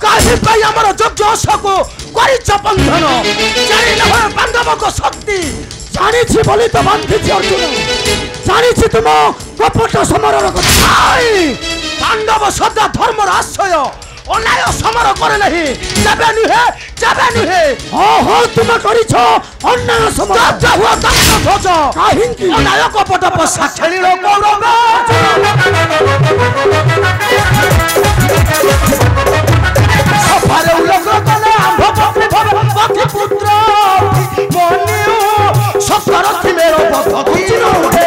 काहे पाई हमर यज्ञ को करिछ बंधन जानि न हो पांडव को शक्ति जानि छी बोली तो बांधी छी अर्जुन जानि छी तुम कपट समरर कथा पांडव सदा धर्मर आश्रय अनाय समर करे नहीं जाबे नुहे हो तुम करिछ अन्याय समर जा हुआ दंड ध्वज काहिंकी अनाय कपट पसा खेलिलो कौरव सफारे उलग कले आंभ पति पुत्र बनियो सफरथि मेरो पथ चिरो उठे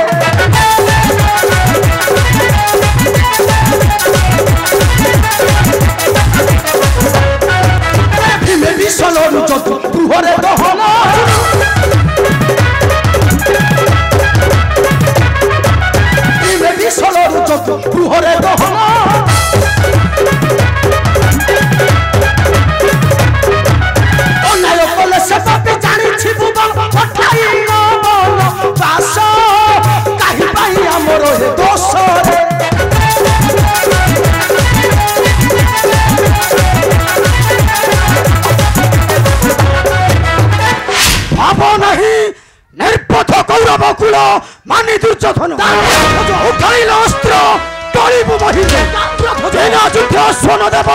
में विसलो जत तुहरे दहन में विसलो जत तुहरे दहन अनाय कले से पापी जानि छी बुबन पठाई न बन बास काहि पाई हमर हे दोष रे भाव नहीं निर्पथ कौरव कुल मानि दुर्योधन उठाइल अस्त्र टळिबु महिले सेना युद्ध स्वर्ण देव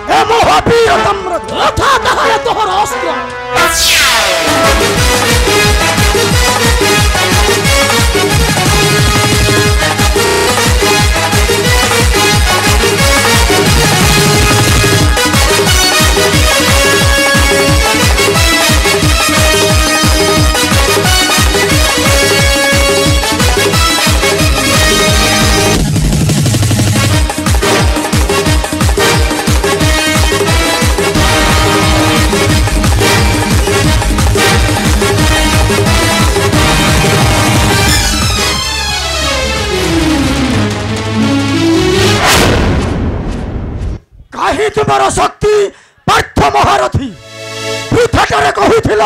हे महावीर तम्र अथा तहरे तोहर अस्त्र तुमर शक्ति पार्थ महारथी पृथ्वीरे कहूथिल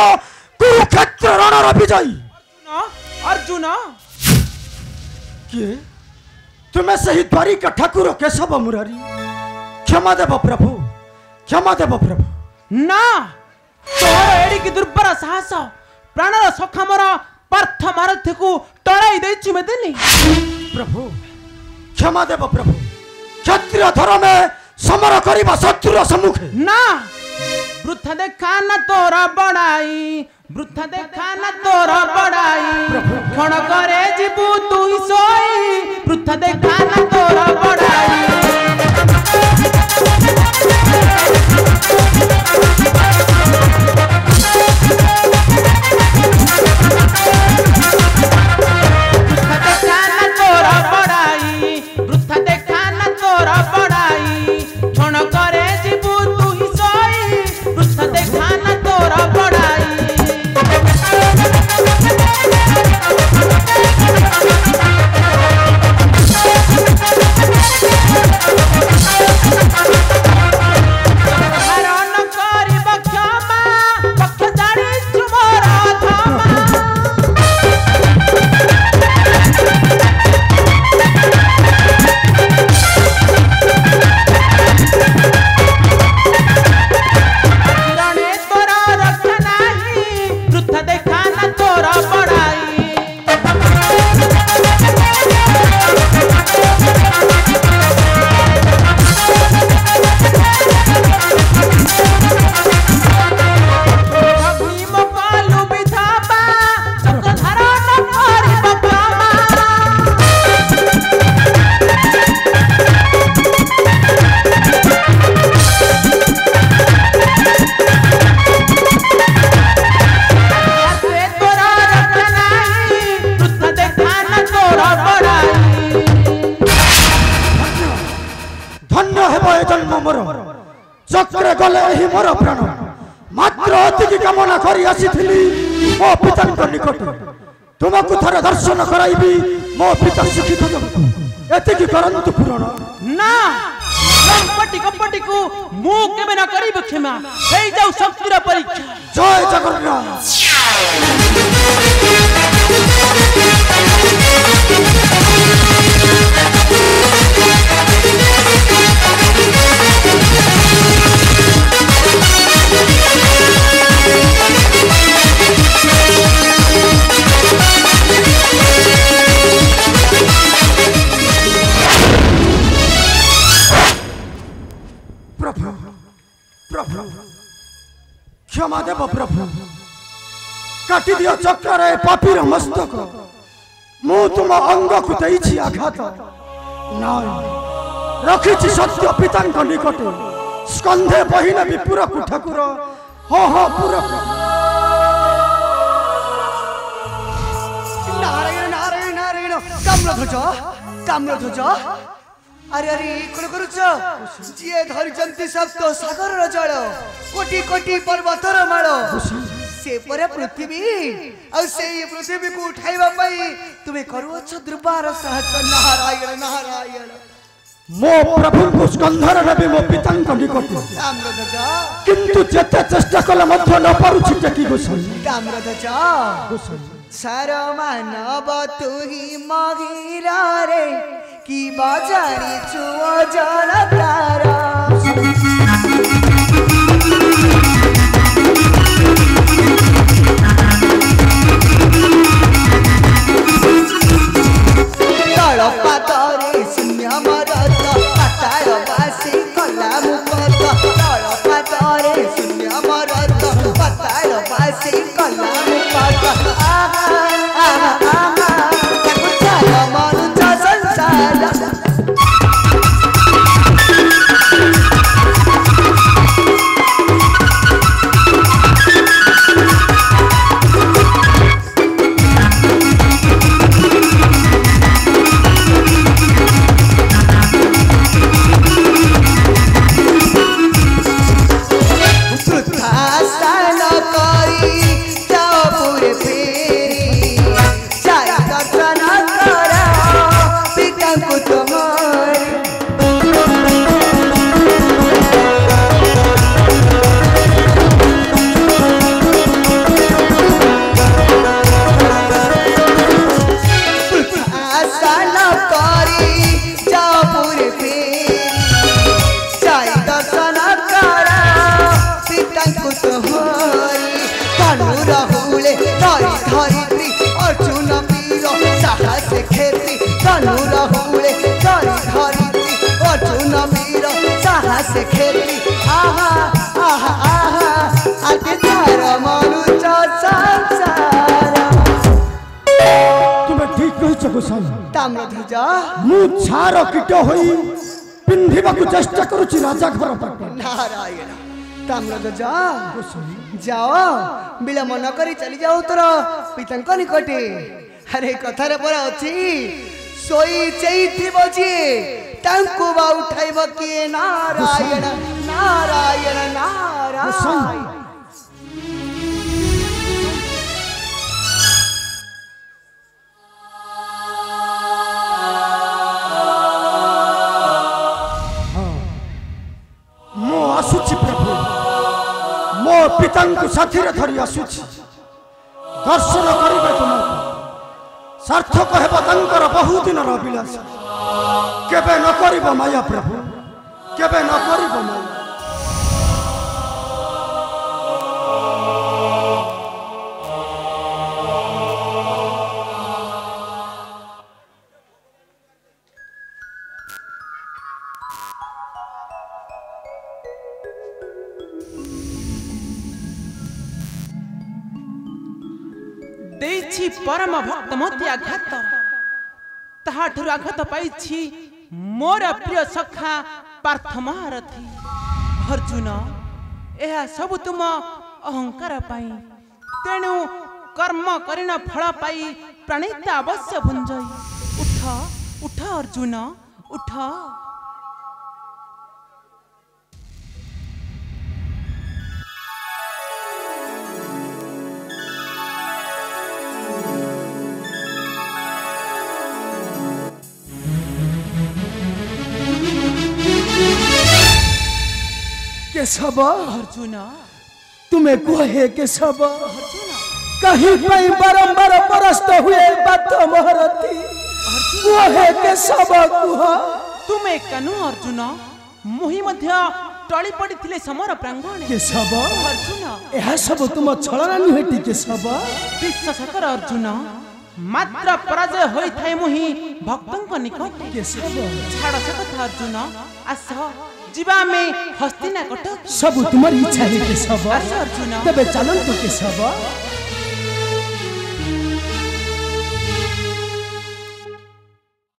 कुरुक्षेत्र रणर विजयी अर्जुन किए तुम्हें सही द्वारिका ठाकुर केशव मुरारी क्षमा देव प्रभु ना तोर एडी की दुर्बर साहस प्राणर सखामर पार्थ महारथी को टळाई देछि मेदिनी प्रभु क्षमा देव प्रभु क्षत्रिय धर्म समर करिबा शत्रुर सम्मुखे ना वृथा देखा ना तोरा बड़ाई वृथा देखा ना तोरा बड़ाई क्षण करे जीवु तू ही सोई वृथा देखा ना तोरा बड़ाई चक्रे गले ही मोर प्राण मात्र अति कामना करी आसीथिली मो पिता निकट तुमको थरे दर्शन कराइबी मो पिता शिक्षित एति करंतु पूरण ना कपटी को मु केबे ना करिब क्षमा हेई जाऊ शक्तिर परीक्षा जय जगन्नाथ क्षमा देव प्रभु काटी दियो चक्र पापीर मस्तक मु तुम अंग को देछि आघात नाय रखिछि सत्य पिता निकटे स्कंधे बहिन विपुर ठाकुर हो पुर नारायण नारायण नारायण ताम्रध्वज अरे अरे कौन करुच जी धरी सप्त सागर जल कोटि कोटि पर्वतर माल से परे पृथ्वी पृथ्वी को उठाइबा पई तुमे करूछ दुर्बार साहस नारायण नारायण मो प्रभु को स्कंधर रवि मो पिता निकट किंतु जेते चेष्टा कले मध्य न पारुछि टेकी गोसाई ताम्रध्वज सार मानव तुही महिरा रे की बाजारी छुओ जल तारा पातरे शून्य मरत पाताल बासी कला मुकत तल पातरे शून्य मरत पाताल बासी कला मुकत आहा आहा आहा ताकु चाल मनुष्य संसार से खेती आहा आहा आहा आते तारा मनुष्य संसार तुमे ठीक कहि छ गोसाई ताम्रध्वज मु छार कीट होई पिंधिबा को चेष्टा करूछि राजा घर पर नारायण ताम्रध्वज जाओ विलंब न करी चली जाओ तोर पितांक निकटे अरे कथारे पर अछि सोई चैथिब जी तांकु बा उठाइब किए नारायण नारायण नारायण मो आसुछि प्रभु मो पितांकु साथी रे धरि आसुछि दर्शन करिबे तुमको सार्थक हेबा तांकर बहु दिन र अभिलाष केबे न करिब माया प्रभु केबे न करिब माया देछि परम भक्त मते आघात ताहाठुर आघात पाइछि मोर प्रिय सखा पार्थ महारथी अर्जुन एहा सब तुम अहंकार पाई तेणु कर्म करिना फल पाई प्रणीत अवश्य भुंजई उठ उठ अर्जुन उठ केशव अर्जुन तुम्हें कहे केशव अर्जुन कहीं कहीं बारंबार परस्त हुए बात महारथी कहे केशव कुह तुमे कनु अर्जुन मुहि मध्य टळी पड़िथिले समर प्रांगण केशव अर्जुन यह सब तुम छलना नुहेटी केशव विश्वास कर अर्जुन मात्र पराजय होई थाए मुहि भक्तंक निकट केशव छाड़ से कथा अर्जुन आस जीवा में हस्तिना कटक सब तुम्हारी इच्छा है केशव अर्जुन तबे चलंतु केशव